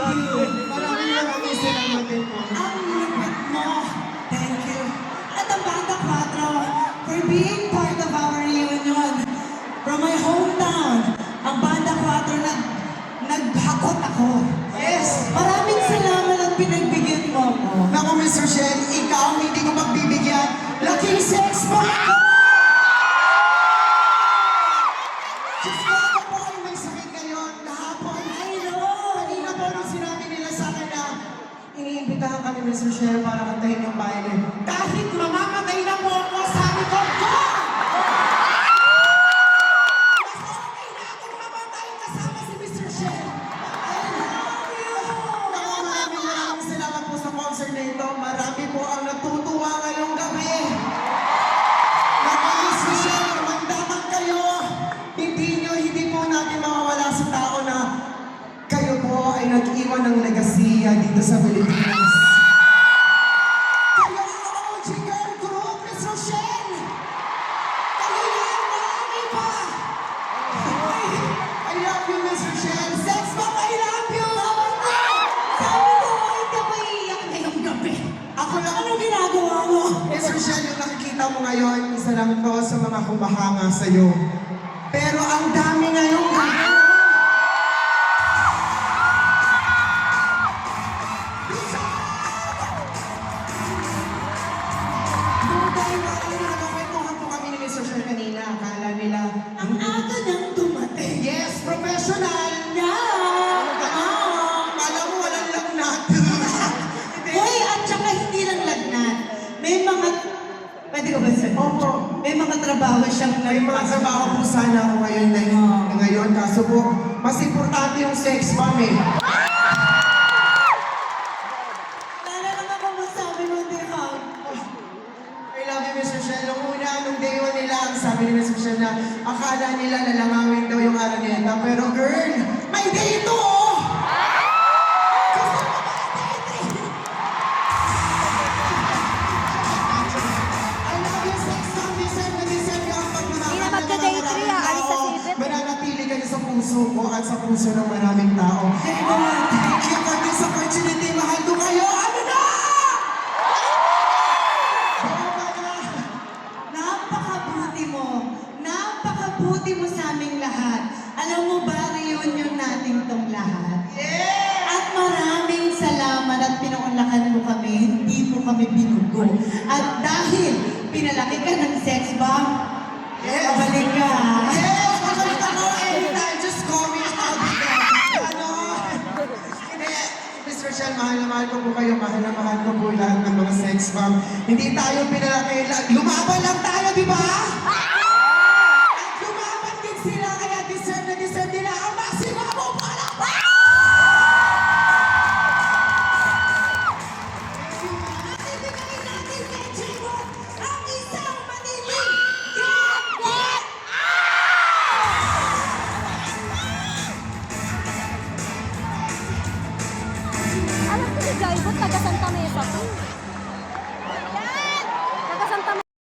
Maraming salamat din po. Ang lupit mo. Thank you. At ang Banda 4 for being part of our reunion. From my hometown, ang Banda 4 naghakot ako. Yes! Maraming salamat at pinagbigyan mo ako. Naku, Mr. Shen, ikaw hindi ko magbibigyan. Laking sex mo ako! Diyos ko, ako po ay may sakit ngayon kahapon. I know. Kanina po nung sinabi nila sa akin na iniimbitahan kami, Mr. Shen, para kantahin yung violin. Kahit mamamatay na po ako, sabi ko, go! Mas okay na akong mamatay kasama si Mr. Shen. Naku, maraming salamat po sa concert na ito. Marami po ang natutuwa ngayong gabi. Naku, Mr. Shen, magdaman kayo. Hindi po natin mawawala sa tao na kayo po ay nag-iwan ng legasiya dito sa Pilipinas. Kayo ang OG girl group, Mr. Shen! Kayo yan, marami pa! I love you, Mr. Shen! Sex bomb, I love you! Sabi ko, hindi ako iiyak ngayong gabi. Ako lang, Anong ginagawa mo? Mr. Shen, yung nakikita mo ngayon, isa lang to sa mga kumahanga sa'yo. Pero ang dami ngayong gabi. Nagkakwentuhan po kami ni Mr. Shen kanina. Akala nila, Ang aga nang dumating. yes, professional! Yeah! Kala mo walang lagnat. Hoy, at saka hindi lang lagnat. May mga... Pwede ko ba sabihin? Opo. May mga trabaho siyang May mga trabaho po sana ako ngayon na ngayon. Kaso po, mas importante yung sex bomb eh. Naalala ka kung masabi mo, Dehag. I love you, Mr. Shen. Nung una, nung day one nila, ang sabi ni Mr. Shen na akala nila lalangawin daw yung Araneta. Pero girl, may day ito oh! Gusto mo ba ang day 3? I love you, sex bomb. Deserve na deserve ka ang pagmamahal. Hindi na magka-day 3 ah, alis sa sipit. Mananatili kayo sa puso ko at sa puso ng maraming tao. Thank you for this opportunity. Mahal ko kayo. Ano na? Napakabuti mo. Napakabuti mo sa aming lahat. Alam mo ba, reunion natin tong lahat? Yeah! At maraming salamat at pinuunlakan mo kami, hindi mo kami binugo. At dahil pinalaki ka ng sex bomb, Yes! babalik ka. Yes! Magalit ako anytime. Just call me. I'll be there. Ano? Hindi. Mr. Shen, mahal na mahal ko po kayo. Mahal na mahal ko po lahat ng mga sex bomb. Hindi tayo pinalaki. Lumaban lang tayo, di ba?